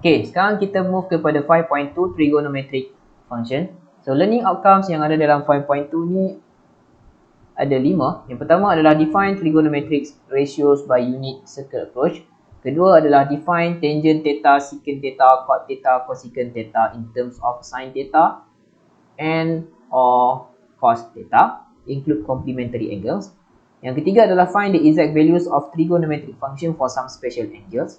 Okay, sekarang kita move kepada 5.2 trigonometric function. So learning outcomes yang ada dalam 5.2 ni ada 5. Yang pertama adalah define trigonometric ratios by unit circle approach. Kedua adalah define tangent theta, secant theta, cot theta, cosecant theta in terms of sin theta and or cos theta, include complementary angles. Yang ketiga adalah find the exact values of trigonometric function for some special angles.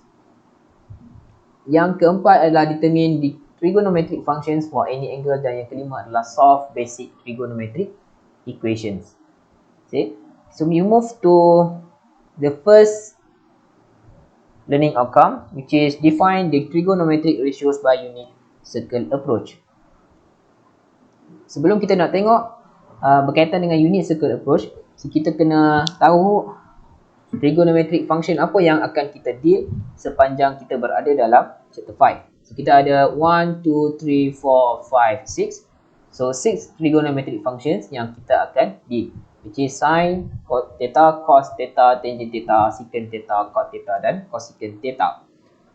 Yang keempat adalah determine the trigonometric functions for any angle, dan yang kelima adalah solve basic trigonometric equations. See? So we move to the first learning outcome, which is define the trigonometric ratios by unit circle approach. Sebelum kita nak tengok berkaitan dengan unit circle approach, so kita kena tahu trigonometric function apa yang akan kita deal sepanjang kita berada dalam chapter 5. So kita ada 1, 2, 3, 4, 5, 6. So 6 trigonometric functions yang kita akan deal, which is sin theta, cos theta, tangent theta, secant theta, cot theta dan cosecant theta.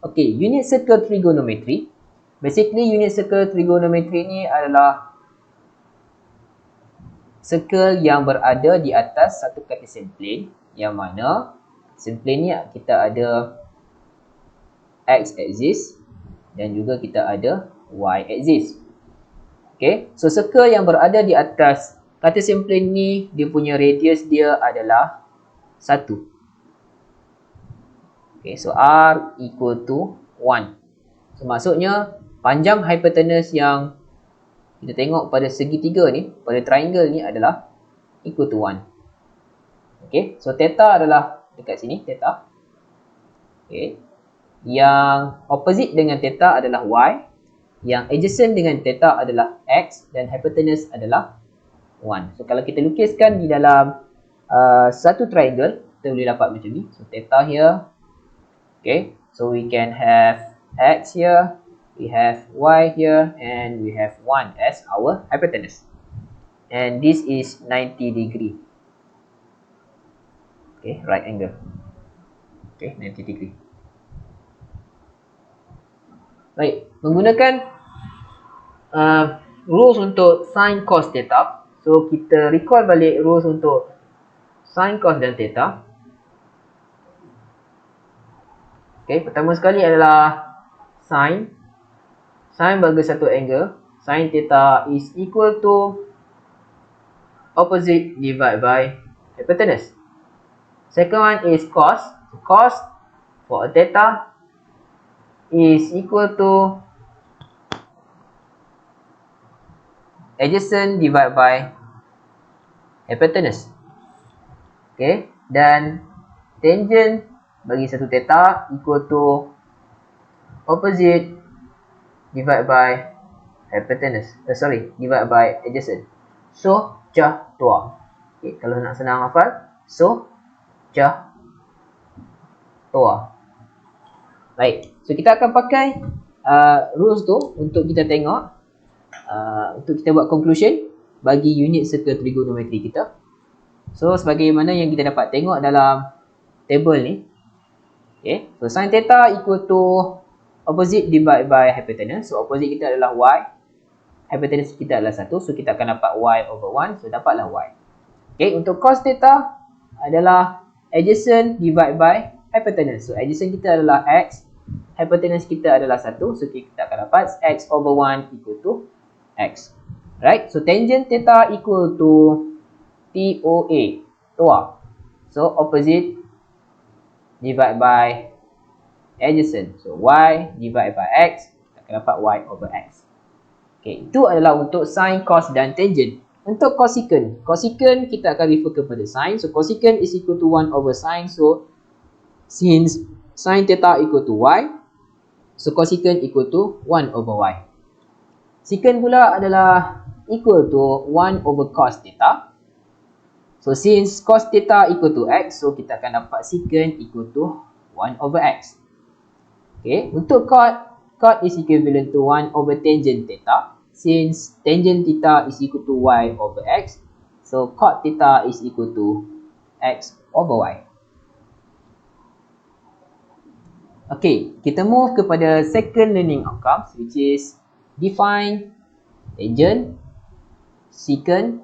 Okay, unit circle trigonometry. Basically unit circle trigonometry ni adalah circle yang berada di atas satu Cartesian plane, yang mana Cartesian plane ni kita ada x axis dan juga kita ada y axis. Okay, so circle yang berada di atas Cartesian plane ni, dia punya radius dia adalah 1. Okay, so r equal to 1. So maksudnya panjang hypotenuse yang kita tengok pada segitiga ni, pada triangle ni adalah equal to 1. Okay, so theta adalah dekat sini, theta. Okay, yang opposite dengan theta adalah y, yang adjacent dengan theta adalah x, dan hypotenuse adalah 1. So kalau kita lukiskan di dalam satu triangle, kita boleh dapat macam ni. So theta here. Okay, so we can have x here, we have y here, and we have 1 as our hypotenuse. And this is 90 degree. Okay, right angle. Okay, 90 degree. Baik, menggunakan rules untuk sin cos theta. So kita recall balik rules untuk sin cos dan theta. Okay, pertama sekali adalah sin. Sin bagi satu angle. Sin theta is equal to opposite divided by hypotenuse. Second one is cos. So cos for a theta is equal to adjacent divided by hypotenuse. Okay, dan tangent bagi satu theta equal to opposite divided by hypotenuse. Divided by adjacent. So cah tua. Okay, kalau nak senang hafal, so cah tua. Baik, so kita akan pakai rules tu untuk kita tengok, untuk kita buat conclusion bagi unit circle trigonometry kita. So sebagaimana yang kita dapat tengok dalam table ni. Okay, so sin theta equal to opposite divided by hypotenuse. So opposite kita adalah y, hypotenuse kita adalah 1. So kita akan dapat y over 1. So dapatlah y. Okay, untuk cos theta adalah adjacent divided by hypotenuse. So adjacent kita adalah x, hypotenuse kita adalah 1. So kita akan dapat x over 1 equal to x. Right, so tangent theta equal to TOA, toa. So opposite divided by adjacent. So y divided by x, kita akan dapat y over x. Okay, itu adalah untuk sin, cos dan tangent. Untuk cosecant, cosecant kita akan refer kepada sin. So cosecant is equal to 1 over sin. So since sin theta equal to y, so cosecant equal to 1 over y. Secant pula adalah equal to 1 over cos theta. So since cos theta equal to x, so kita akan dapat secant equal to 1 over x. Okay, untuk cot is equivalent to 1 over tangent theta. Since tangent theta is equal to y over x, so cot theta is equal to x over y. Okay, kita move kepada second learning outcomes, which is define tangent, secant,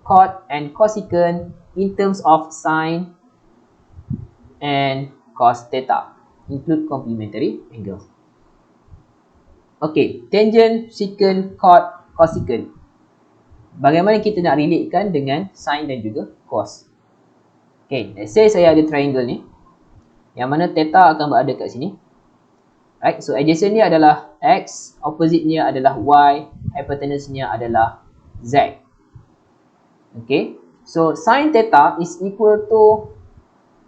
cot and cosecant in terms of sine and cos theta. Include complementary angles. Okay, tangent, secant, cot, cosecant. Bagaimana kita nak relatekan dengan sine dan juga cos? Okay, let's say saya ada triangle ni, yang mana theta akan berada kat sini. Right, so adjacent dia adalah X, opposite-nya adalah Y, hypotenuse-nya adalah Z. Okay, so sin theta is equal to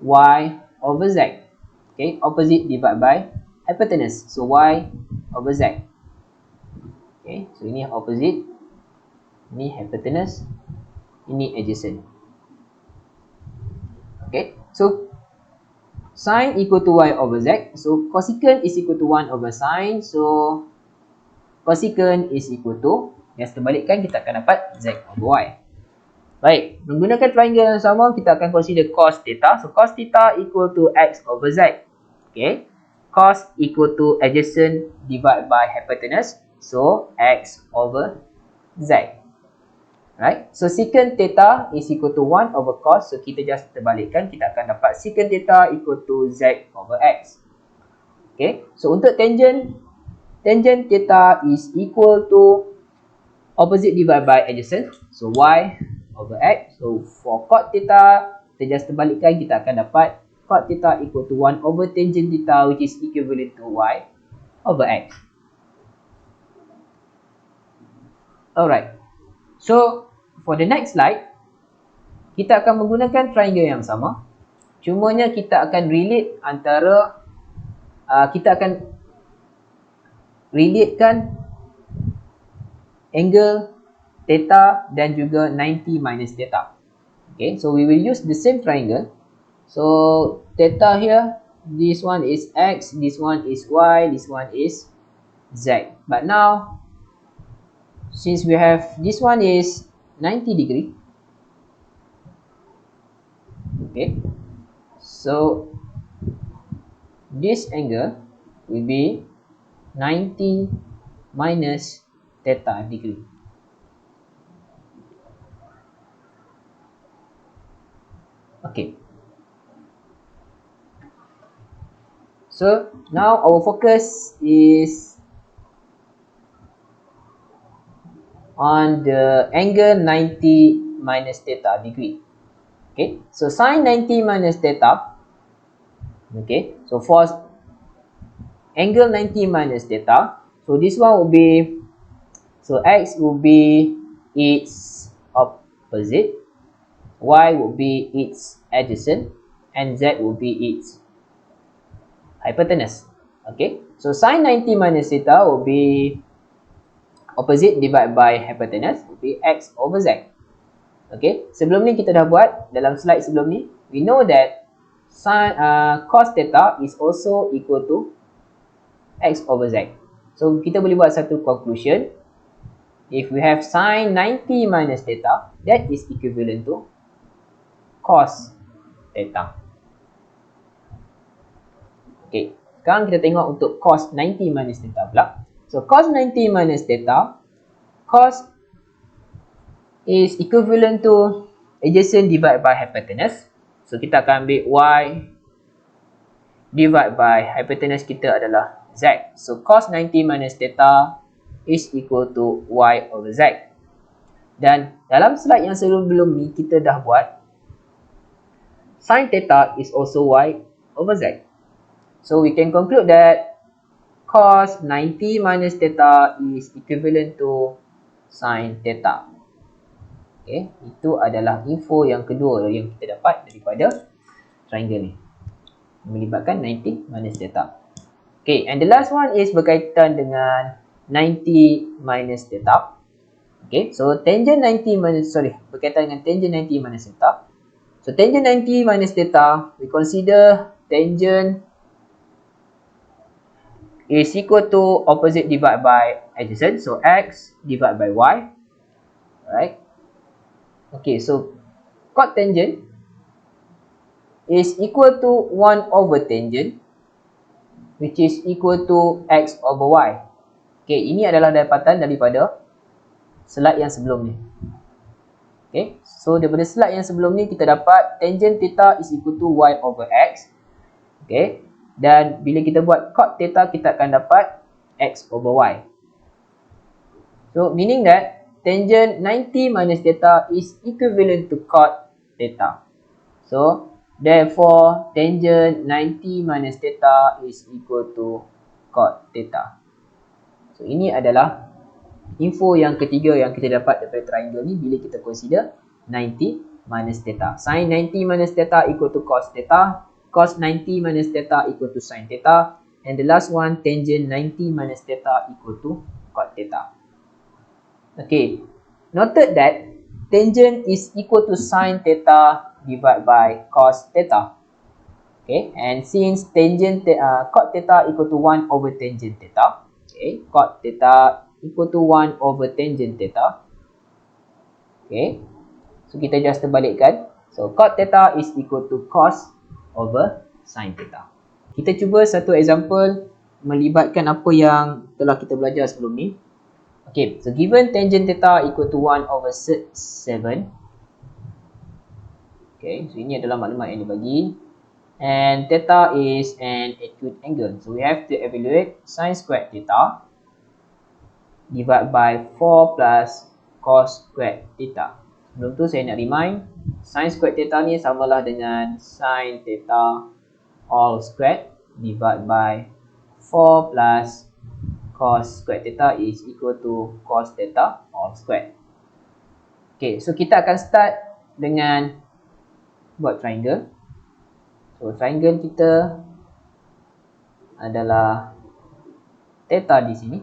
Y over Z. Okay, opposite divided by hypotenuse. So Y over Z. Okay, so ini opposite, ini hypotenuse, ini adjacent. Okay, so sin equal to Y over Z. So cosecant is equal to 1 over sin. So cosecant is equal to, yang terbalikkan kita akan dapat Z over Y. Baik, menggunakan triangle yang sama, kita akan consider cos theta. So cos theta equal to X over Z. Okay, cos equal to adjacent divided by hypotenuse. So X over Z. Right, so secant theta is equal to 1 over cos. So kita just terbalikkan, kita akan dapat secant theta equal to Z over X. Okay, so untuk tangent, tangent theta is equal to opposite divided by adjacent. So Y over X. So for cot theta, kita just terbalikkan, kita akan dapat cot theta equal to 1 over tangent theta, which is equivalent to Y over X. Alright, so for the next slide, kita akan menggunakan triangle yang sama. Cumanya kita akan relate antara, kita akan relatekan angle theta dan juga 90 minus theta. Okay, so we will use the same triangle. So theta here, this one is X, this one is Y, this one is Z. But now, since we have, this one is 90 degree. Okay, so this angle will be 90 minus theta degree. Okay, so now our focus is on the angle 90 minus theta degree. Okay, so sin 90 minus theta. Okay, so for angle 90 minus theta, so this one will be, so X will be its opposite, Y will be its adjacent, and Z will be its hypotenuse. Okay, so sin 90 minus theta will be opposite divided by hypotenuse, will be X over Z. Okay, sebelum ni kita dah buat, dalam slide sebelum ni, we know that sin, cos theta is also equal to X over Z. So kita boleh buat satu conclusion. If we have sin 90 minus theta, that is equivalent to cos theta. Okay, sekarang kita tengok untuk cos 90 minus theta pula. So cos 90 minus theta, cos is equivalent to adjacent divided by hypotenuse. So kita akan ambil Y divided by hypotenuse kita adalah Z. So cos 90 minus theta is equal to Y over Z. Dan dalam slide yang sebelum ni kita dah buat, sin theta is also Y over Z. So we can conclude that cos 90 minus theta is equivalent to sin theta. Okay, itu adalah info yang kedua yang kita dapat daripada triangle ni, melibatkan 90 minus theta. Okay, and the last one is berkaitan dengan 90 minus theta. Okay, so tangent 90 minus, berkaitan dengan tangent 90 minus theta. So tangent 90 minus theta, we consider tangent is equal to opposite divided by adjacent. So X divided by Y. Alright. Okay, so cot tangent is equal to 1 over tangent which is equal to X over Y. Okay, ini adalah dapatan daripada slide yang sebelum ni. Okay, so daripada slide yang sebelum ni kita dapat tangent theta is equal to Y over X. Okay, dan bila kita buat cot theta kita akan dapat X over Y. So meaning that tangent 90 minus theta is equivalent to cot theta. So therefore tangent 90 minus theta is equal to cot theta. So ini adalah info yang ketiga yang kita dapat daripada triangle ni bila kita consider 90 minus theta. Sin 90 minus theta equal to cos theta. Cos 90 minus theta equal to sin theta. And the last one, tangent 90 minus theta equal to cot theta. Okay, noted that tangent is equal to sin theta divided by cos theta. Okay, and since tangent cot theta equal to 1 over tangent theta, okay, cot theta equal to 1 over tangent theta. Okay, so kita just terbalikkan. So cot theta is equal to cos over sin theta. Kita cuba satu example melibatkan apa yang telah kita belajar sebelum ni. Okay, so given tangent theta equal to 1 over sec 7. Okay, so ini adalah maklumat yang dibagi. And theta is an acute angle. So we have to evaluate sin squared theta divided by 4 plus cos squared theta. Sebelum tu saya nak remind, sin squared theta ni samalah dengan sin theta all squared divided by 4 plus cos squared theta is equal to cos theta all squared. Okay, so kita akan start dengan buat triangle. So triangle kita adalah theta di sini.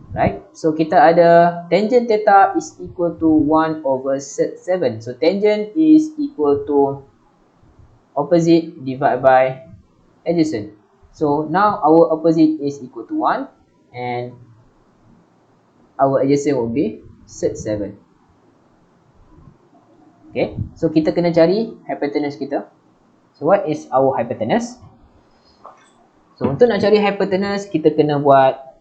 Right, so kita ada tangent theta is equal to 1 over sec 7. So tangent is equal to opposite divided by adjacent. So now our opposite is equal to 1 and our adjacent will be sec 7. Okay, so kita kena cari hypotenuse kita. So what is our hypotenuse? So untuk nak cari hypotenuse kita kena buat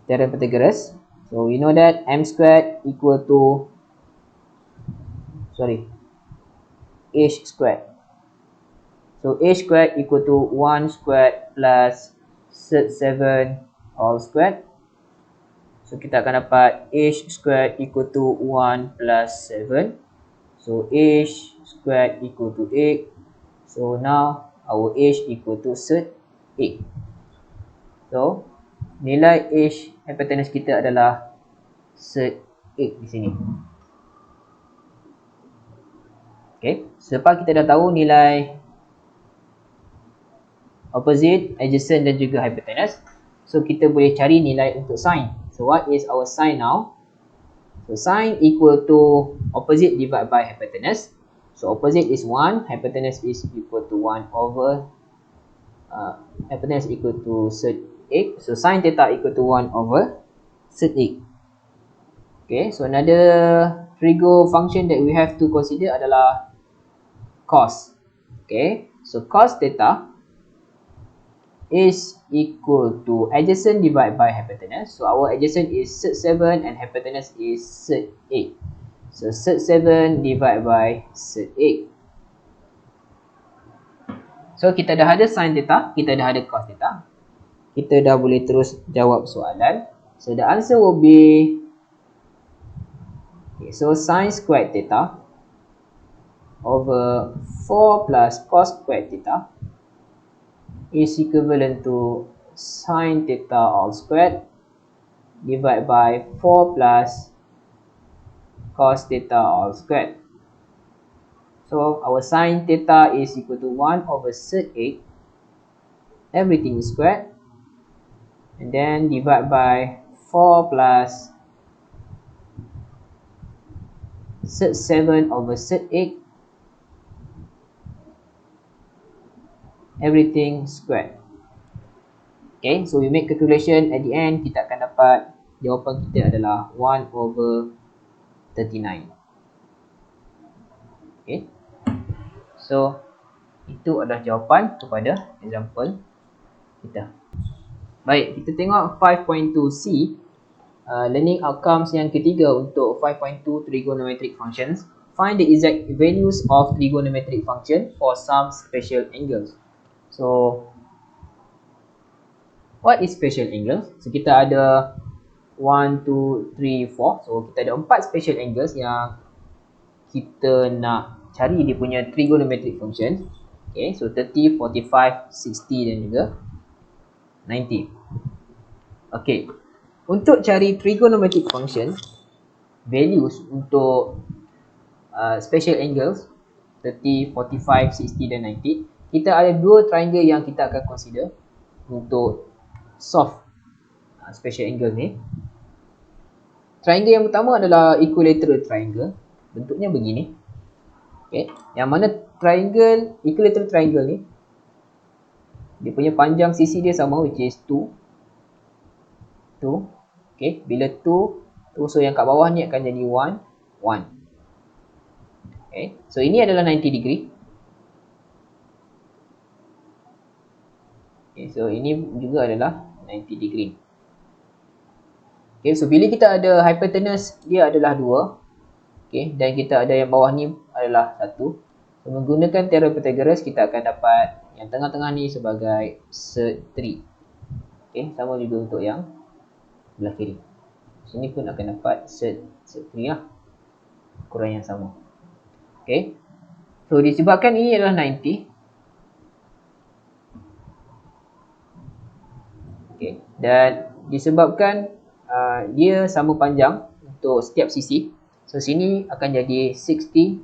theorem Pythagoras. So we know that m squared equal to h squared. So h squared equal to 1 squared plus sec 7 all squared. So kita akan dapat h squared equal to 1 plus 7. So h squared equal to 8. So now our h equal to sec 8. So nilai h hypotenuse kita adalah sec 8 di sini. Okay, selepas kita dah tahu nilai opposite, adjacent dan juga hypotenuse, so kita boleh cari nilai untuk sin. So what is our sin now? So sin equal to opposite divided by hypotenuse. So opposite is 1, hypotenuse is equal to 1 over hypotenuse equal to sec 8. So sin theta equal to 1 over sec 8. Okay, so another trigo function that we have to consider adalah cos. Okay, so cos theta is equal to adjacent divided by hypotenuse. So our adjacent is sec 7 and hypotenuse is sec 8. So sec 7 divided by sec 8. So kita dah ada sin theta, kita dah ada cos theta. Kita dah boleh terus jawab soalan. So the answer will be, okay, so sin squared theta over 4 plus cos squared theta is equivalent to sin theta all squared divided by 4 plus cos theta all squared. So our sin theta is equal to 1 over sec 8. Everything is squared. And then divide by 4 plus sec 7 over sec 8. Everything squared. Okay, so we make calculation. At the end, kita akan dapat jawapan kita adalah 1 over 39. Okay, so Itu adalah jawapan kepada example kita. Baik, kita tengok 5.2c, learning outcomes yang ketiga untuk 5.2 trigonometric functions. Find the exact values of trigonometric function for some special angles. So, what is special angles? So, kita ada 1, 2, 3, 4. So, kita ada 4 special angles yang kita nak cari dia punya trigonometric function. Okay, so 30, 45, 60 dan juga 90. Okay, untuk cari trigonometric function values untuk special angles 30, 45, 60 dan 90, kita ada dua triangle yang kita akan consider untuk solve special angle ni. Triangle yang pertama adalah equilateral triangle. Bentuknya begini. Okay, yang mana triangle, equilateral triangle ni, dia punya panjang sisi dia sama, which is 2. Okay, bila 2, so yang kat bawah ni akan jadi 1, 1. Okay, so ini adalah 90 degree. Okay, so ini juga adalah 90 degree. Okay, so bila kita ada hypotenuse, dia adalah 2. Okay, dan kita ada yang bawah ni adalah 1. So, menggunakan teorem Pythagoras, kita akan dapat yang tengah-tengah ni sebagai sed 3. Okay, sama juga untuk yang belah kiri. Sini pun akan dapat sed 3 lah. Ukuran yang sama. Okay, so disebabkan ini adalah 90. Okay, dan disebabkan dia sama panjang untuk setiap sisi. So sini akan jadi 60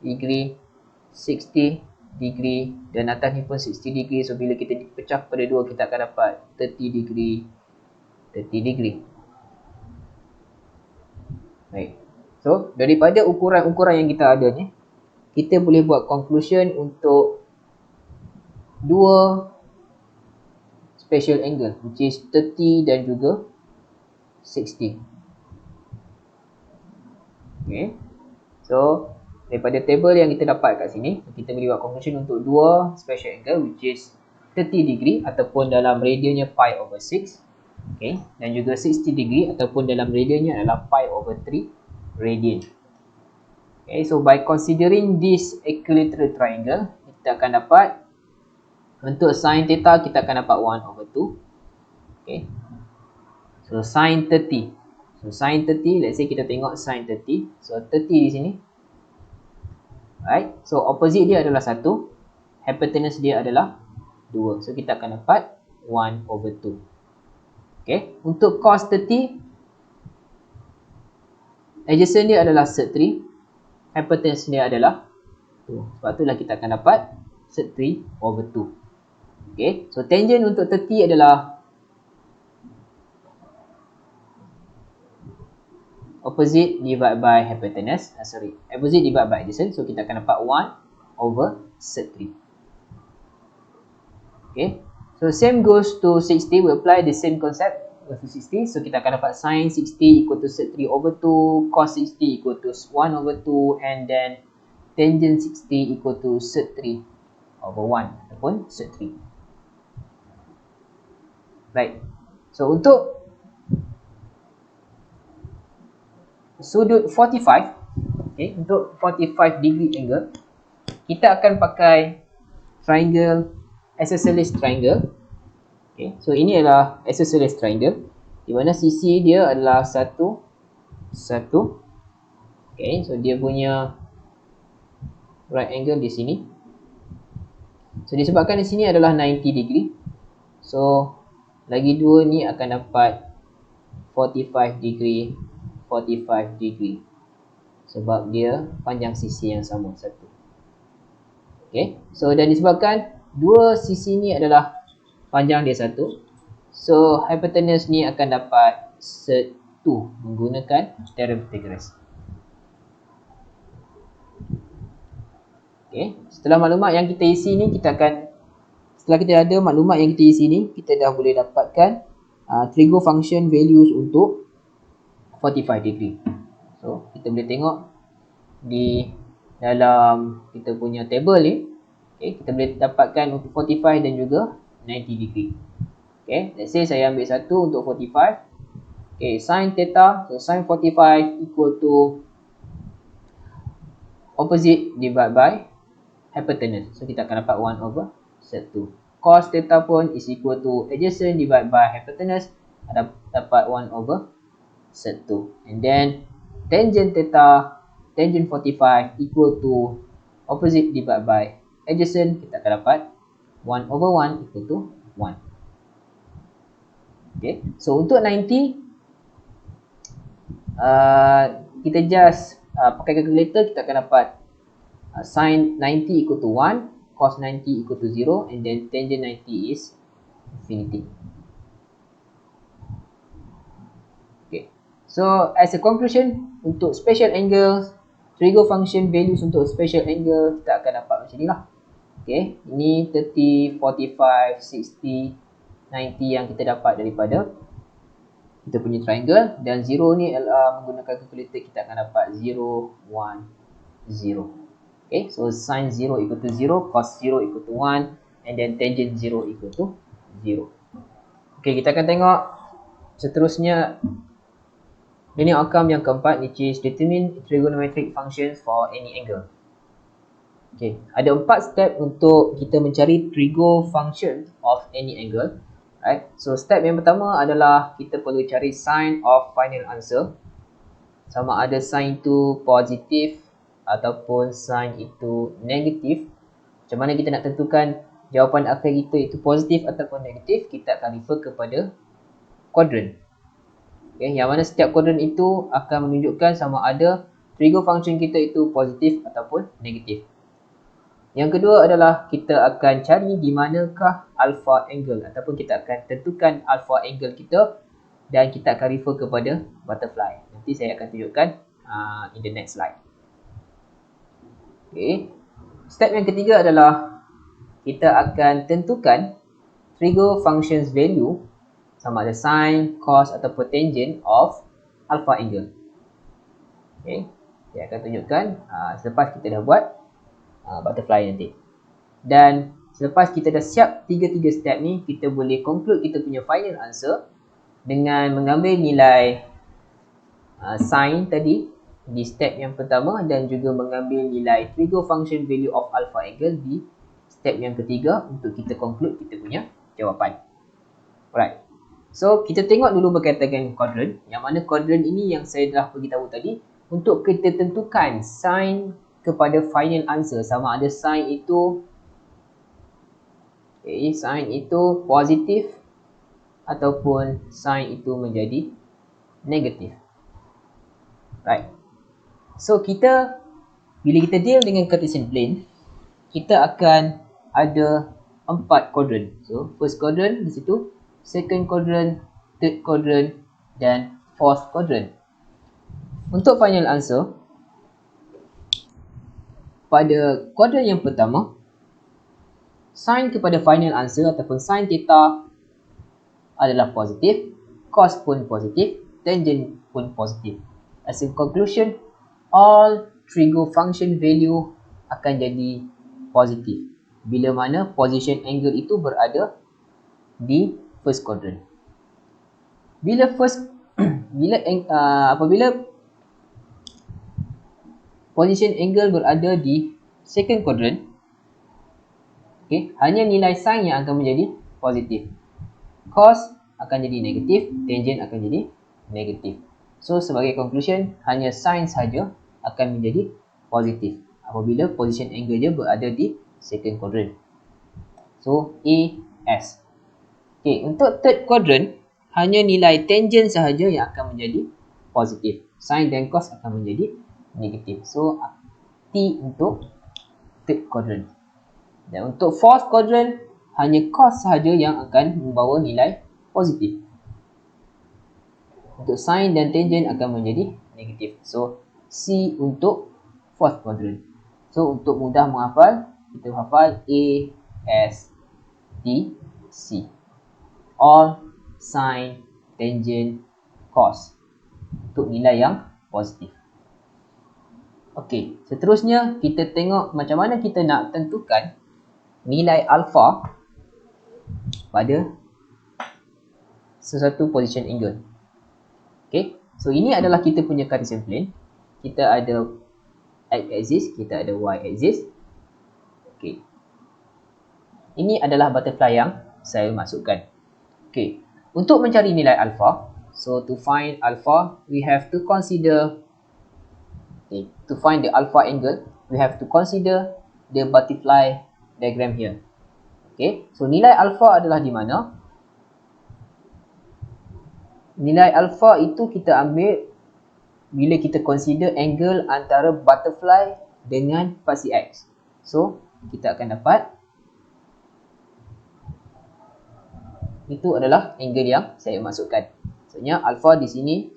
degree, 60 degree dan atas ni pun 60 degree. So bila kita pecah pada 2, kita akan dapat 30 degree, 30 degree. Baik. So daripada ukuran-ukuran yang kita ada ni, kita boleh buat conclusion untuk dua special angle, which is 30 dan juga 60. Okay, so daripada table yang kita dapat kat sini, kita boleh buat conclusion untuk dua special angle, which is 30 degree ataupun dalam radiannya pi over 6. Okay, dan juga 60 degree ataupun dalam radiannya adalah pi over 3 radian. Okay, so by considering this equilateral triangle, kita akan dapat untuk sin theta kita akan dapat 1 over 2. Okay, so sin 30. So sin 30, let's say kita tengok sin 30. So 30 di sini. Right, so opposite dia adalah 1. Hypotenuse dia adalah 2. So kita akan dapat 1 over 2. Okay, untuk cos 30, adjacent dia adalah sed 3. Hypotenuse dia adalah 2. Sebab itulah kita akan dapat sed 3 over 2. Okay, so tangent untuk 30 adalah opposite divide by hypotenuse. Opposite divide by adjacent. So kita akan dapat 1 over sed 3. Okay, so same goes to 60. We apply the same concept to 60. So kita akan dapat sin 60 equal to sed 3 over 2, cos 60 equal to 1 over 2, and then tangent 60 equal to sed 3 over 1 ataupun sed 3. Baik, so untuk sudut 45, okay, untuk 45 degree angle, kita akan pakai triangle isosceles triangle. Okay, so ini adalah isosceles triangle di mana sisi dia adalah 1, 1. Okay, so dia punya right angle di sini. So disebabkan di sini adalah 90 degree. So lagi 2 ni akan dapat 45 degree, 45 degree. Sebab dia panjang sisi yang sama, 1. Okay, so dan disebabkan dua sisi ni adalah panjang dia 1, so hypotenuse ni akan dapat sed 2 menggunakan teorem Pythagoras. Okay, setelah maklumat yang kita isi ni, setelah kita ada maklumat yang kita isi ni, kita dah boleh dapatkan trigo function values untuk 45 degree. So kita boleh tengok di dalam kita punya table ni. Okay, kita boleh dapatkan untuk 45 dan juga 90 degree. Okay, let's say saya ambil satu untuk 45. Okay, sin theta, so sin 45 equal to opposite divided by hypotenuse. So kita akan dapat 1 over set 2. Cos theta pun is equal to adjacent divided by hypotenuse, dapat 1 over set 2. And then tangent theta, tangent 45 equal to opposite divided by adjacent, kita akan dapat 1 over 1 equal to 1. Okay, so untuk 90, kita just pakai calculator, kita akan dapat sin 90 equal to 1, cos 90 equal to 0, and then tangent 90 is infinity. Okay, so as a conclusion, untuk special angles, trigo function values untuk special angle kita akan dapat macam ni lah. Okay, ini 30, 45, 60, 90 yang kita dapat daripada kita punya triangle, dan 0 ni menggunakan calculator kita akan dapat 0, 1, 0. Okay, so sin 0 equal to 0, cos 0 equal to 1, and then tangent 0 equal to 0. Okay, kita akan tengok seterusnya linear outcome yang keempat, which is determine trigonometric functions for any angle. Okay, ada 4 step untuk kita mencari trigo function of any angle. Right, so step yang pertama adalah kita perlu cari sign of final answer, sama ada sign itu positif ataupun sign itu negatif. Macam mana kita nak tentukan jawapan akhir kita itu positif ataupun negatif? Kita akan refer kepada quadrant. Okay, yang mana setiap quadrant itu akan menunjukkan sama ada trigo function kita itu positif ataupun negatif. Yang kedua adalah kita akan cari di manakah alpha angle, ataupun kita akan tentukan alpha angle kita dan kita akan refer kepada butterfly. Nanti saya akan tunjukkan in the next slide. Okay. Step yang ketiga adalah kita akan tentukan trigo functions value sama ada sin, cos ataupun tangent of alpha angle. Okay. Saya akan tunjukkan selepas kita dah buat butterfly nanti. Dan selepas kita dah siap tiga-tiga step ni, kita boleh conclude kita punya final answer dengan mengambil nilai sin tadi di step yang pertama dan juga mengambil nilai trigo function value of alpha angle di step yang ketiga untuk kita conclude kita punya jawapan. Alright. So kita tengok dulu berkaitan dengan quadrant, yang mana quadrant ini yang saya dah beritahu tadi untuk kita tentukan sin kepada final answer, sama ada sin itu sin itu positif ataupun sin itu menjadi negatif. Right. So kita bila kita deal dengan Cartesian plane, kita akan ada 4 quadrant. So first quadrant di situ, second quadrant, third quadrant dan fourth quadrant. Untuk final answer pada kuadran yang pertama, sin kepada final answer ataupun sin theta adalah positif, cos pun positif, tangent pun positif. As a conclusion, all trigo function value akan jadi positif bila mana position angle itu berada di first quadrant. Apabila position angle berada di second quadrant, okay, hanya nilai sin yang akan menjadi positif. Cos akan jadi negatif, tangent akan jadi negatif. So sebagai conclusion, hanya sin saja akan menjadi positif apabila position angle dia berada di second quadrant. So A, S. Okay, untuk third quadrant, hanya nilai tangent sahaja yang akan menjadi positif. Sin dan cos akan menjadi negatif. So T untuk third quadrant. Dan untuk fourth quadrant, hanya cos sahaja yang akan membawa nilai positif. Untuk sin dan tangent akan menjadi negatif. So C untuk fourth quadrant. So untuk mudah menghafal, kita hafal A, S, T, C. All sin, tangent, cos untuk nilai yang positif. Okey, seterusnya kita tengok macam mana kita nak tentukan nilai alpha pada sesuatu position angle. Okay, so ini adalah kita punya Cartesian plane. Kita ada x axis, kita ada y axis. Okay, ini adalah butterfly yang saya masukkan. Okay, untuk mencari nilai alpha, so to find alpha, we have to consider, okay, to find the alpha angle, we have to consider the butterfly diagram here. Okay, so nilai alpha adalah di mana? Nilai alpha itu kita ambil bila kita consider angle antara butterfly dengan fasi x. So, kita akan dapat itu adalah angle yang saya masukkan. Maksudnya alpha di sini,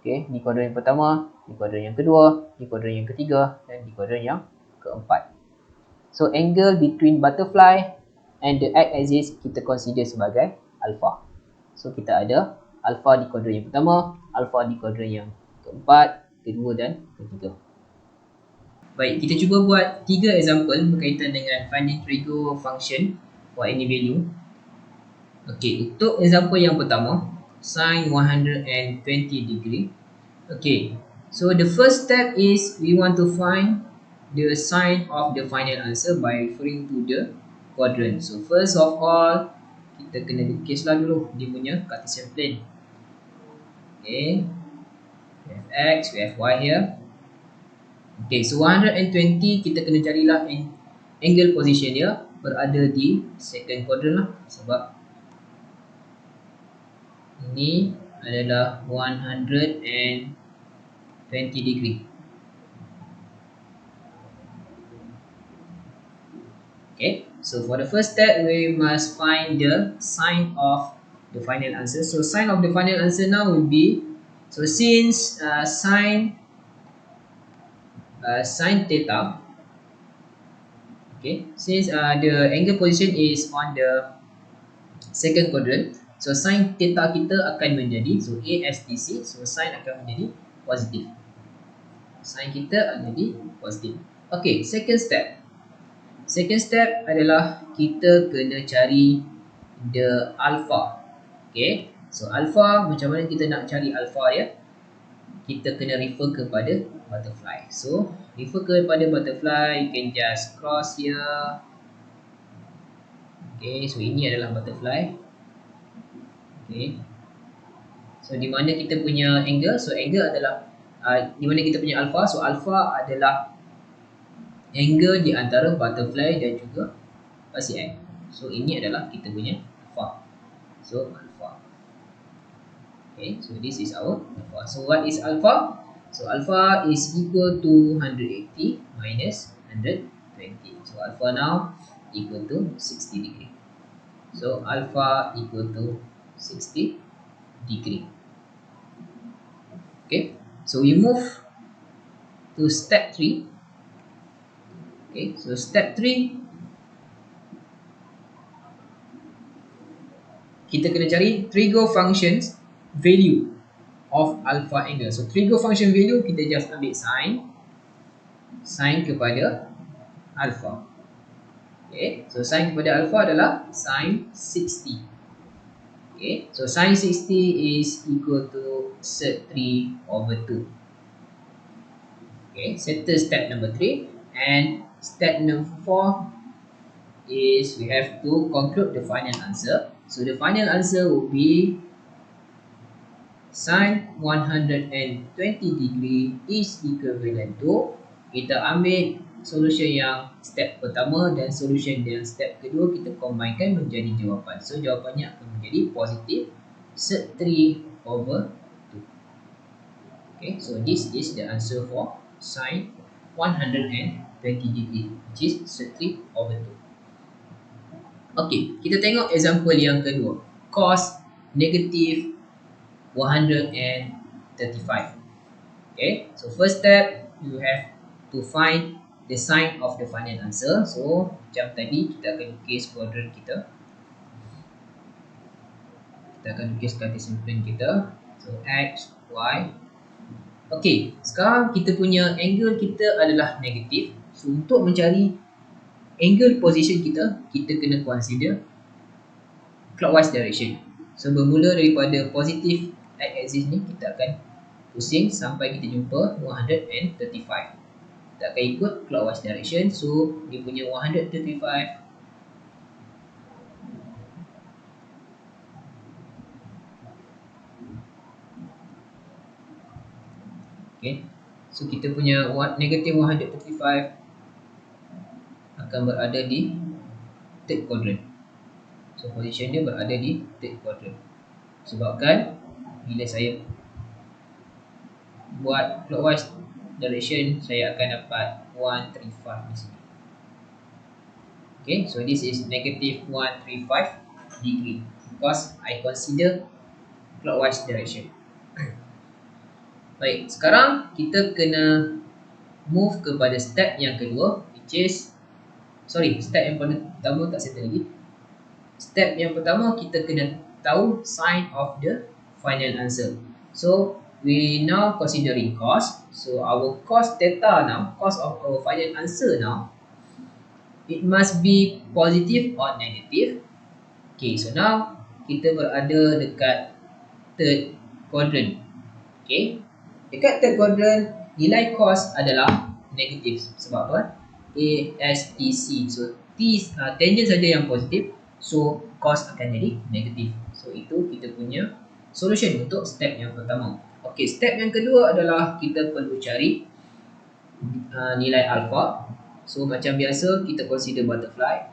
okay, di kuadran yang pertama, di kuadran yang kedua, di kuadran yang ketiga, dan di kuadran yang keempat. So angle between butterfly and the x-axis kita consider sebagai alpha. So kita ada alpha di kuadran yang pertama, alpha di kuadran yang keempat, kedua dan ketiga. Baik, kita cuba buat 3 example berkaitan dengan finding trigo function for any value. Okey, untuk example yang pertama, sin 120 degree. Okay, so the first step is we want to find the sign of the final answer by referring to the quadrant. So first of all, kita kena lukislah dulu dia punya Cartesian plane. Okay, we have x, we have y here. Okay, so 120 kita kena carilah angle position dia berada di second quadrant lah, sebab ini adalah 120 degree. Okay, so for the first step, we must find the sign of the final answer. So sign of the final answer now will be, so since sin theta, okay, since the angle position is on the second quadrant, so sin theta kita akan menjadi, so ASTC, so sin akan menjadi positif. Sin kita akan jadi positif. Okay, second step. Second step adalah kita kena cari the alpha. Okay, so alpha, macam mana kita nak cari alpha dia? Kita kena refer kepada butterfly. So refer kepada butterfly, you can just cross here. Okay, so ini adalah butterfly. Okay, so di mana kita punya angle? So angle adalah di mana kita punya alpha? So alpha adalah angle di antara butterfly dan juga fasi x. So ini adalah kita punya alpha. So alpha. Okay, so this is our alpha. So what is alpha? So alpha is equal to 180 minus 120. So alpha now equal to 60 degree. So alpha equal to 60 degree. Okay, so we move to step 3. Okay, so step 3, kita kena cari trigo functions value of alpha angle. So trigo function value, kita just ambil sin kepada alpha. Okay, so sin kepada alpha adalah sin 60. Okay, so sin 60 is equal to sec 3 over 2. Okay, settle step number 3. And step number 4 is we have to conclude the final answer. So the final answer will be sin 120 degree is equivalent to, kita ambil solution yang step pertama dan solution yang step kedua, kita combinekan menjadi jawapan. So jawapannya akan menjadi positif sec 3 over 2. Okay, so this is the answer for sin 120 degree, which is sec 3 over 2. Okay, kita tengok example yang kedua, cos negative 135. Okay, so first step, you have to find the sign of the final answer. So macam tadi, kita akan lukis quadrant kita. Kita akan lukis Cartesian plane kita. So x, y. Okay, sekarang kita punya angle kita adalah negatif. So untuk mencari angle position kita, kita kena consider clockwise direction. So bermula daripada positif x-axis ni, kita akan pusing sampai kita jumpa 135. Kita akan ikut clockwise direction. So dia punya 135 okay. So kita punya negative 135 akan berada di third quadrant. So position dia berada di third quadrant. Sebabkan bila saya buat clockwise direction, saya akan dapat 135 di sini. Okay, so this is negative 135 degree because I consider clockwise direction. Baik, sekarang kita kena move kepada step yang kedua, which is step yang pertama tak settle lagi. Step yang pertama, kita kena tahu sign of the final answer. So we now considering cos. So our cos theta now, cos of our final answer now, it must be positive or negative. Okay, so now kita berada dekat third quadrant. Okay, dekat third quadrant, nilai cos adalah negatif. Sebab apa? A, S, T, C. So tangent saja yang positif, so cos akan jadi negatif. So itu kita punya solution untuk step yang pertama. Okay, step yang kedua adalah kita perlu cari nilai alpha. So macam biasa, kita consider butterfly.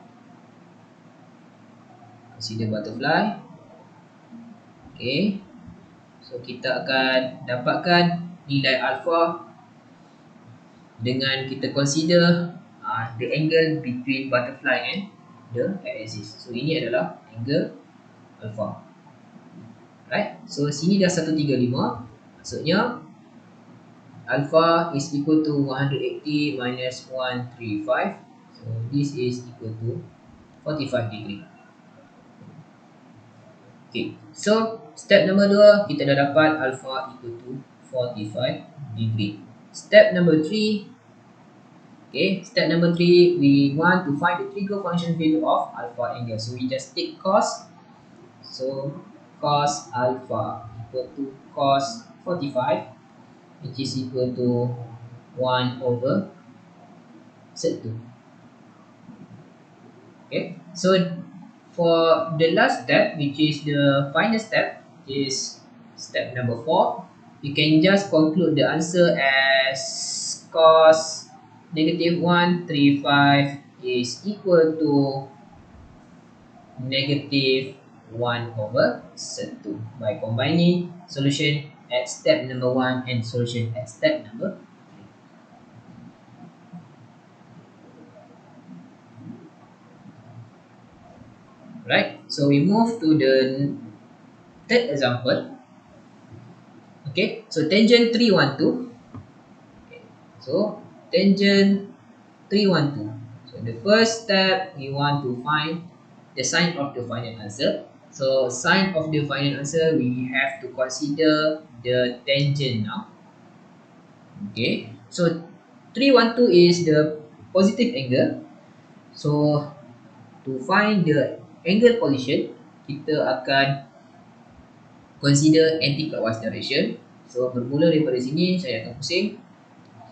Okay, so kita akan dapatkan nilai alpha dengan kita consider the angle between butterfly and the axis. So ini adalah angle alpha. Right, so sini dah 135. Maksudnya alpha is equal to 180 minus 135. So this is equal to 45 degree. Okay, so step number 2, kita dah dapat alpha equal to 45 degree. Step number 3, okay, step number 3, we want to find the TRIGO function value of alpha angle. So we just take cos. So cos alpha equal to cos 45, which is equal to 1 over Z2. Okay, so for the last step, which is the final step, is step number 4. You can just conclude the answer as cos negative 135 is equal to negative 1 over Z2 by combining solution at step number 1 and solution at step number 3. Right, so we move to the third example. Okay, so tangent 312. Okay, so tangent 312. So the first step, we want to find the sign of the final answer. So sign of the final answer, we have to consider the tangent now. Okay, so 312 is the positive angle. So to find the angle position, kita akan consider anti-clockwise direction. So bermula daripada sini, saya akan pusing.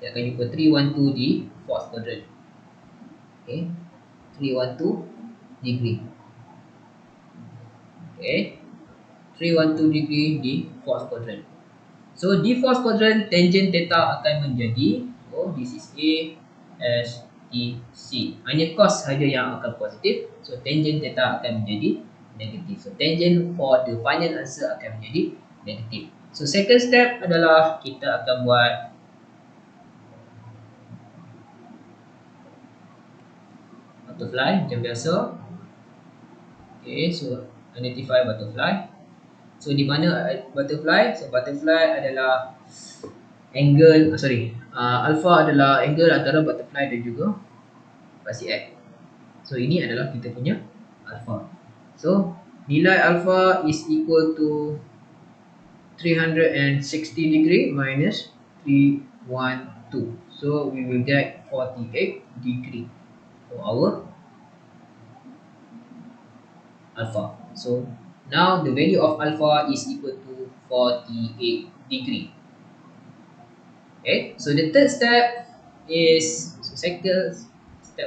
Saya akan jumpa 312 di fourth quadrant. Okay, 312 degree. Okay, 312 degree di fourth quadrant. So di fourth quadrant, tangent theta akan menjadi, oh this is A, S, T, C. Hanya cos saja yang akan positif. So tangent theta akan menjadi negatif. So tangent for the final answer akan menjadi negatif. So second step adalah kita akan buat butterfly macam biasa. Okay, so identify butterfly. So di mana butterfly? So butterfly adalah angle, alpha adalah angle antara butterfly dan juga pasi X. So ini adalah kita punya alpha. So nilai alpha is equal to 360 degree minus 312. So we will get 48 degree for our alpha. So now the value of alpha is equal to 48 degree. Okay, so the third step is step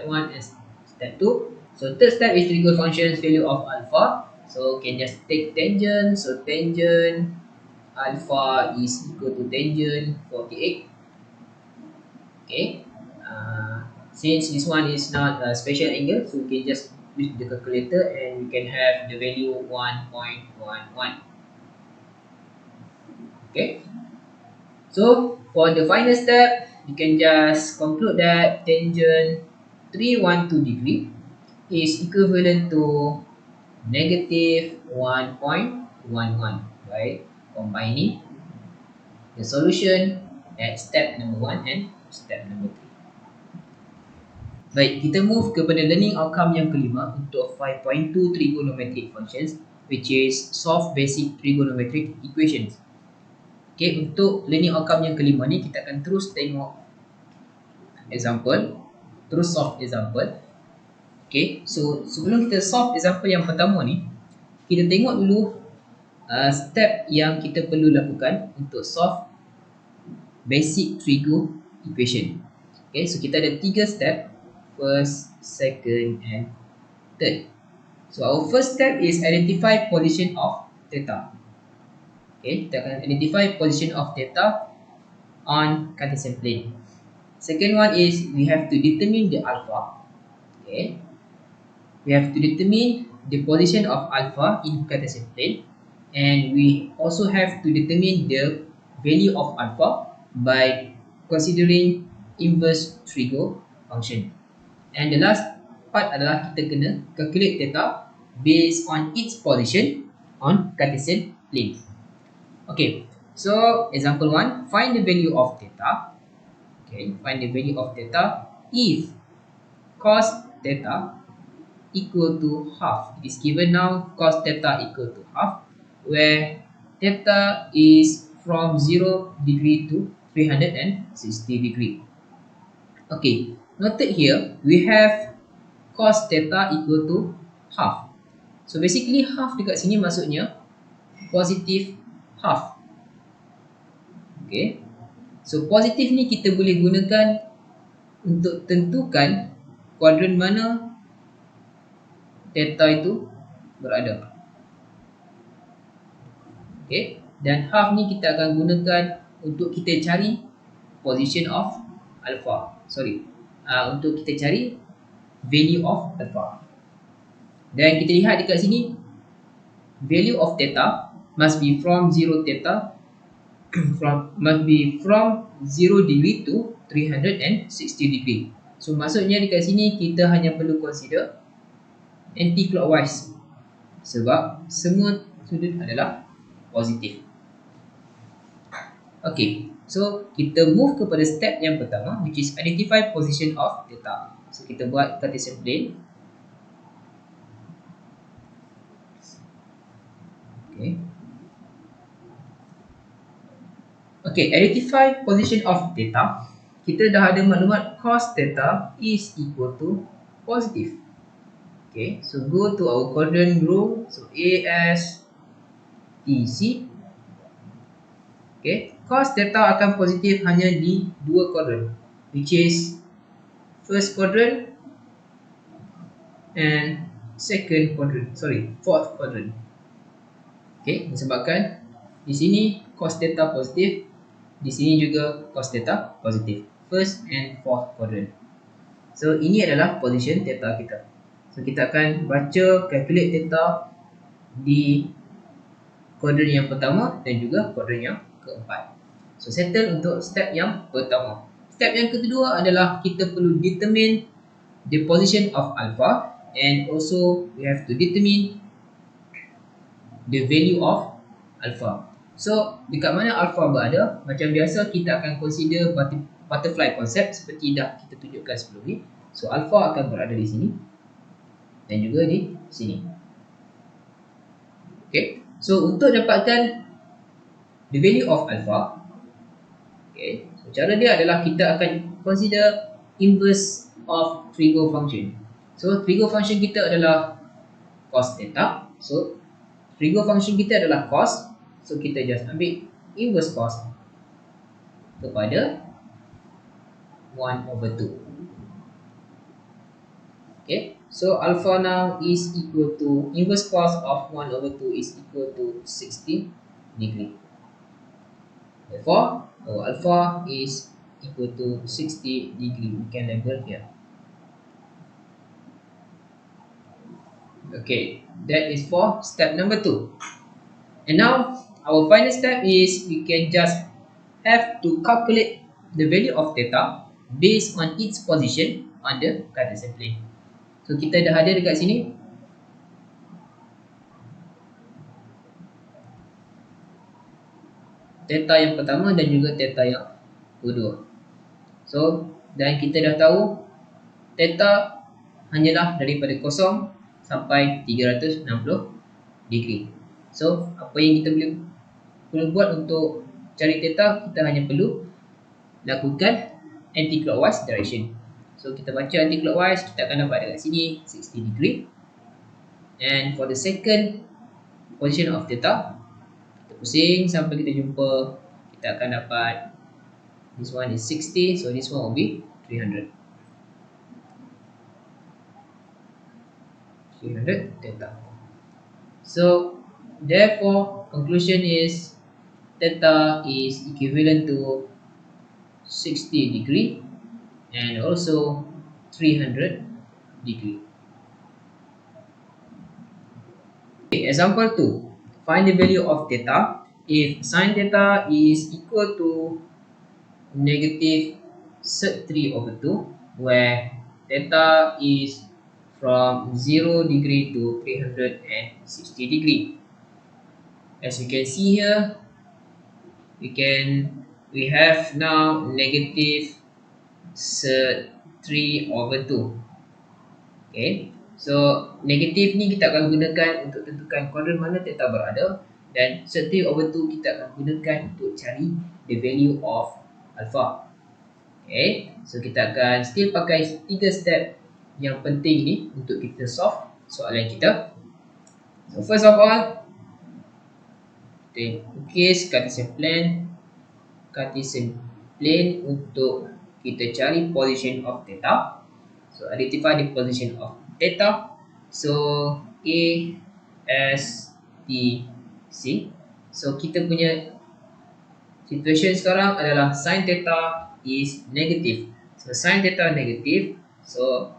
1 and step 2. So third step is trigo function's value of alpha. So can just take tangent. So tangent alpha is equal to tangent 48. Okay. Since this one is not a special angle, so we can just use the calculator and we can have the value 1.11. Okay. So for the final step, you can just conclude that tangent 312 degree is equivalent to negative 1.11 by combining the solution at step number 1 and step number 3. Baik, kita move kepada learning outcome yang kelima untuk 5.2 trigonometric functions, which is solve basic trigonometric equations. Okay, untuk learning outcome yang kelima ni kita akan terus tengok example, terus solve example. Okay, so sebelum kita solve example yang pertama ni, kita tengok dulu step yang kita perlu lakukan untuk solve basic trigo equation. Okay, so kita ada 3 step, first, second and third. So our first step is identify position of theta. Okay, kita akan identify position of theta on Cartesian plane. Second one is we have to determine the alpha. Okay, we have to determine the position of alpha in Cartesian plane, and we also have to determine the value of alpha by considering inverse trigo function. And the last part adalah kita kena calculate theta based on its position on Cartesian plane. Okay, so example 1, find the value of theta. Okay, find the value of theta if cos theta equal to half. It is given now cos theta equal to half, where theta is from 0 degree to 360 degree. Okay, noted here we have cos theta equal to half. So basically half dekat sini maksudnya positive half. Okay, so positif ni kita boleh gunakan untuk tentukan kuadran mana theta itu berada. Okay, dan half ni kita akan gunakan untuk kita cari position of alpha. Untuk kita cari value of alpha. Dan kita lihat dekat sini, value of theta must be from 0 theta must be from 0 degree to 360 degree. So maksudnya dekat sini kita hanya perlu consider anti-clockwise sebab semua sudut adalah positif. Okay, so kita move kepada step yang pertama, which is identify position of theta. So kita buat Cartesian plane. Okay, identify position of theta. Kita dah ada maklumat cos theta is equal to positive. Okay, so go to our quadrant rule. So AS TC. Okay, cos theta akan positif hanya di dua quadrant, which is first quadrant and fourth quadrant. Okay, disebabkan di sini cos theta positif, di sini juga cos theta positif, first and fourth quadrant. So ini adalah position theta kita. So kita akan baca calculate theta di kuadran yang pertama dan juga kuadran yang keempat. So settle untuk step yang pertama. Step yang kedua adalah kita perlu determine the position of alpha, and also we have to determine the value of alpha. So dekat mana alpha berada, macam biasa kita akan consider butterfly concept seperti dah kita tunjukkan sebelum ni. So alpha akan berada di sini dan juga di sini. Okay, so untuk dapatkan the value of alpha, okay, so So, cara dia adalah kita akan consider inverse of TRIGO function. So TRIGO function kita adalah cos theta. So TRIGO function kita adalah cos. So kita just ambil inverse cos kepada 1/2. Okay, so alpha now is equal to inverse cos of 1/2 is equal to 60 degree. Therefore, our alpha is equal to 60 degree. We can label here. Okay, that is for step number 2. And now, our final step is we can just have to calculate the value of theta based on its position on the Cartesian plane. So kita dah ada dekat sini theta yang pertama dan juga theta yang kedua. So dan kita dah tahu theta hanyalah daripada 0 sampai 360 degree. So apa yang kita perlu buat untuk cari theta, kita hanya perlu lakukan anti-clockwise direction. So kita baca anti-clockwise, kita akan dapat dekat sini 60 degree. And for the second position of theta, kita pusing sampai kita jumpa, kita akan dapat this one is 60, so this one will be 300 theta. So therefore conclusion is theta is equivalent to 60 degree and also 300 degree. Okay, example 2. Find the value of theta if sin theta is equal to negative sec3/2, where theta is from 0 degree to 360 degree. As you can see here, we have now negative sec3/2. Okay, so negatif ni kita akan gunakan untuk tentukan kuadran mana theta berada, dan sec3/2 kita akan gunakan untuk cari the value of alpha. Okay, so kita akan still pakai 3 step yang penting ni untuk kita solve soalan kita. So first of all, kita lukis Cartesian plane untuk kita cari position of theta. So identify the position of theta. So A, S, T, C. So kita punya situation sekarang adalah sin theta is negative. So sin theta negative, so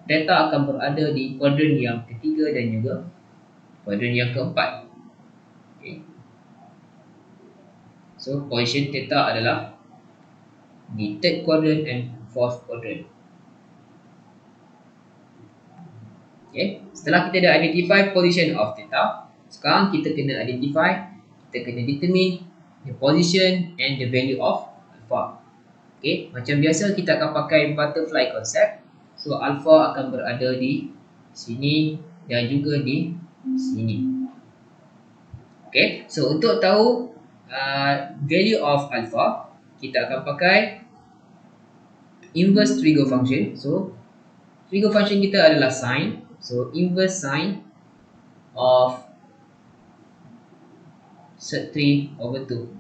theta akan berada di kuadran yang ketiga dan juga kuadran yang keempat. Okay. So position theta adalah di third quadrant and fourth quadrant. Okay. Setelah kita dah identify position of theta, sekarang kita kena determine the position and the value of alpha. Okay, macam biasa kita akan pakai butterfly concept. So alpha akan berada di sini dan juga di sini. Okay, so untuk tahu value of alpha, kita akan pakai inverse TRIGO function. So TRIGO function kita adalah sin. So inverse sin of sec3/2.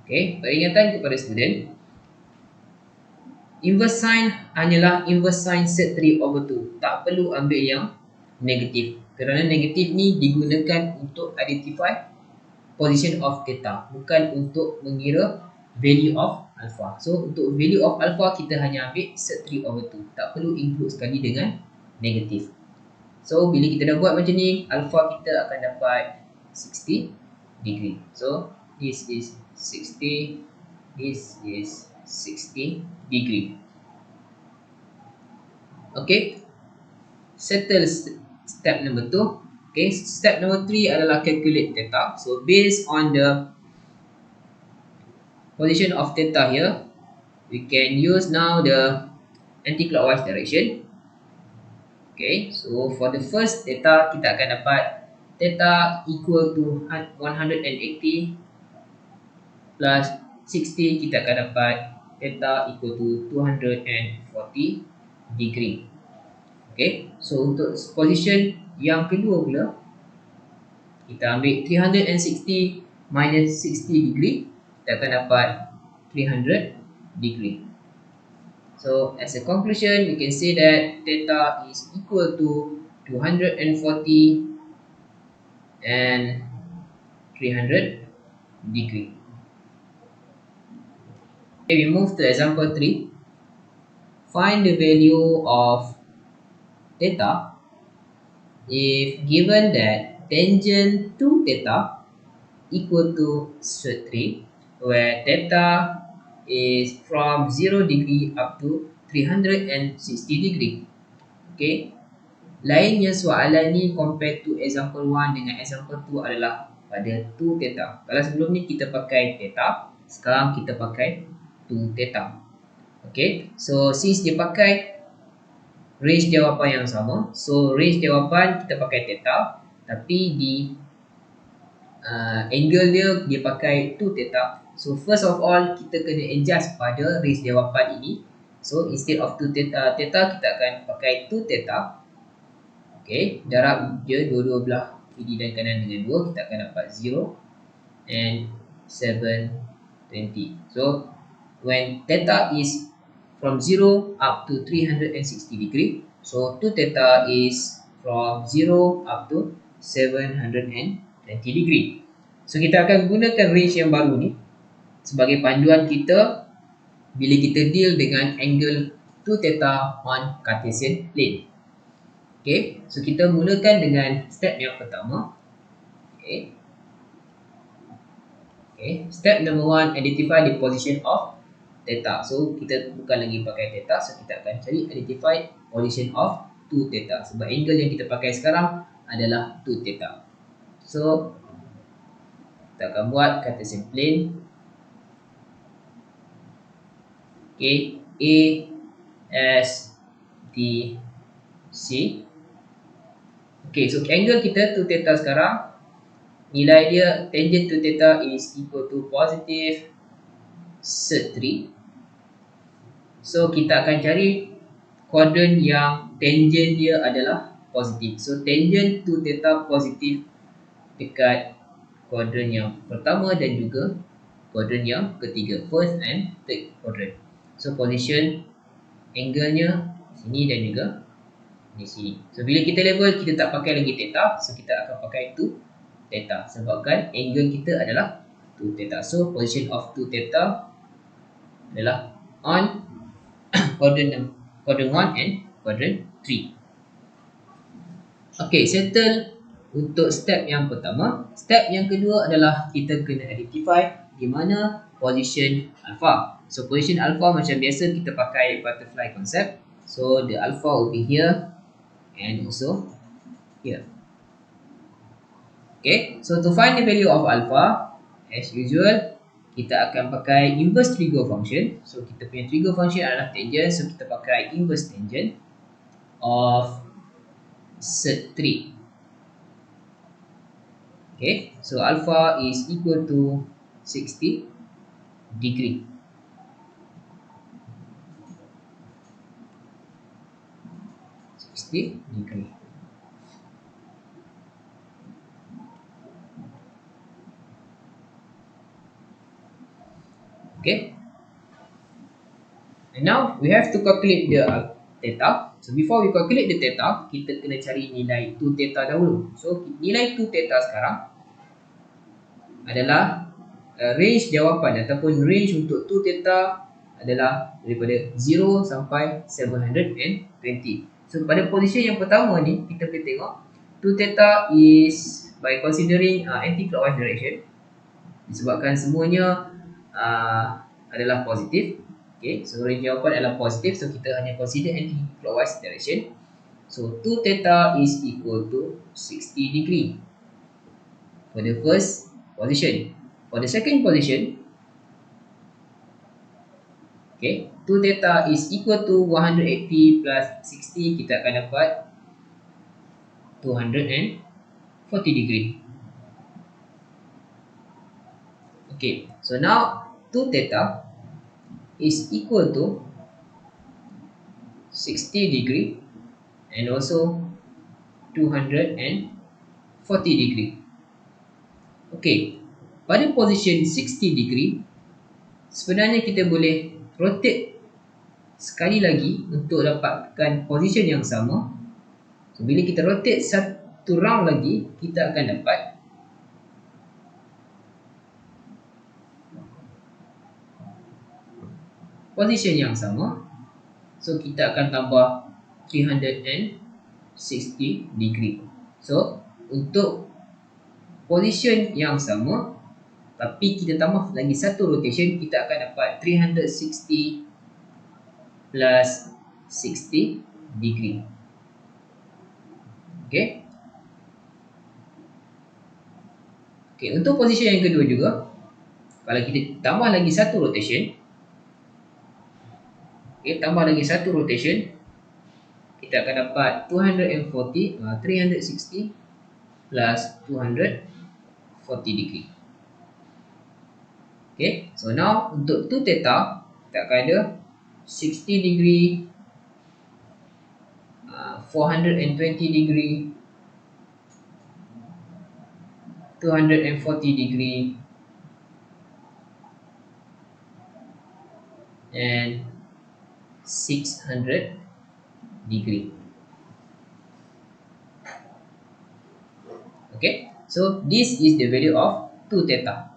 Okay, peringatan kepada student, inverse sin hanyalah inverse sin sec3/2. Tak perlu ambil yang negatif, kerana negatif ni digunakan untuk identify position of theta, bukan untuk mengira value of alpha. So untuk value of alpha kita hanya ambil sec3/2, tak perlu include sekali dengan negatif. So bila kita dah buat macam ni, alpha kita akan dapat 60 degree. So this is 60, this is 60 degree. Okay, settle step number 2. Okay, step number 3 adalah calculate theta. So based on the position of theta here, we can use now the anti-clockwise direction. Okay, so for the first theta, kita akan dapat theta equal to 180 plus 60, kita akan dapat theta equal to 240 degree. Okay, so untuk position yang kedua pula, kita ambil 360 minus 60 degree, kita akan dapat 300 degree. So as a conclusion, we can say that theta is equal to 240 and 300 degree. Okay, we move to example 3. Find the value of theta if given that tangent to theta equal to 3, where theta is from 0 degree up to 360 degree. Okay, lainnya soalan ni compare to example 1 dengan example 2 adalah pada 2 theta. Kalau sebelum ni kita pakai theta, sekarang kita pakai 2 theta. Okay, so since dia pakai range jawapan yang sama, so range jawapan kita pakai theta, tapi di angle dia pakai 2 theta. So first of all, kita kena adjust pada range jawapan ini. So instead of 2 theta, kita akan pakai 2 theta. Okay, darab je dua-dua belah kiri dan kanan dengan 2, kita akan dapat 0 and 720. So when theta is from 0 up to 360 degree, so 2 theta is from 0 up to 720 degree. So kita akan gunakan range yang baru ni sebagai panduan kita bila kita deal dengan angle 2 theta on Cartesian plane. Okay, so kita mulakan dengan step yang pertama. Okay, step number 1, identify the position of theta. So kita bukan lagi pakai theta, so kita akan cari identify position of 2 theta, sebab angle yang kita pakai sekarang adalah 2 theta. So kita akan buat Cartesian plane. Okay, A, S, D, C. Okay, so angle kita 2 theta sekarang, nilai dia tangent to theta is equal to positive 3. So kita akan cari quadrant yang tangent dia adalah positif. So tangent to theta positif dekat quadrant yang pertama dan juga quadrant yang ketiga, first and third quadrant. So position angle-nya sini dan juga di sini. So bila kita level, kita tak pakai lagi theta, so kita akan pakai 2 theta sebabkan angle kita adalah 2 theta. So position of 2 theta adalah on quadrant 1 and quadrant 3. Okay, settle untuk step yang pertama. Step yang kedua adalah kita kena identify di mana position alpha. So position alpha macam biasa kita pakai butterfly concept. So the alpha will be here and also here. Okay, so to find the value of alpha, as usual, kita akan pakai inverse trigo function. So kita punya trigo function adalah tangent, so kita pakai inverse tangent of sec 3. Okay, so alpha is equal to 60 degree. Degree. Okay, and now we have to calculate the theta. So before we calculate the theta, kita kena cari nilai 2 theta dahulu. So nilai 2 theta sekarang adalah range jawapan ataupun range untuk 2 theta adalah daripada 0 sampai 720. So pada position yang pertama ni, kita boleh tengok 2 theta is by considering anti-clockwise direction, disebabkan semuanya adalah positif. Okay, so range jawapan adalah positif, so kita hanya consider anti-clockwise direction. So 2 theta is equal to 60 degree for the first position. For the second position, okay, 2 theta is equal to 180 plus 60, kita akan dapat 240 degree. Okay, so now 2 theta is equal to 60 degree and also 240 degree. Okay, pada position 60 degree sebenarnya kita boleh rotate sekali lagi untuk dapatkan position yang sama. So, bila kita rotate satu round lagi, kita akan dapat position yang sama. So, kita akan tambah 360 degree. So, untuk position yang sama tapi kita tambah lagi satu rotation, kita akan dapat 360 plus 60 degree. Okay. Okay, untuk position yang kedua juga, kalau kita tambah lagi satu rotation, okay, tambah lagi satu rotation, kita akan dapat 360 plus 240 degree. Okay, so now untuk 2 theta, kita akan ada 60 degree, 420 degree, 240 degree, and 600 degree. Okay, so this is the value of 2 theta.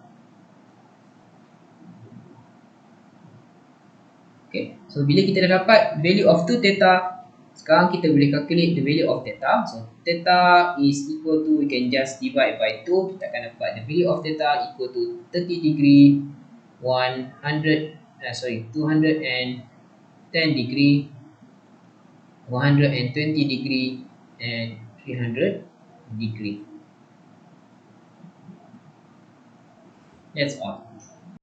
Okay, so bila kita dah dapat value of 2 theta, sekarang kita boleh calculate the value of theta. So theta is equal to, we can just divide by 2. Kita akan dapat the value of theta equal to 30 degree, 210 degree, 120 degree, and 300 degree. That's all.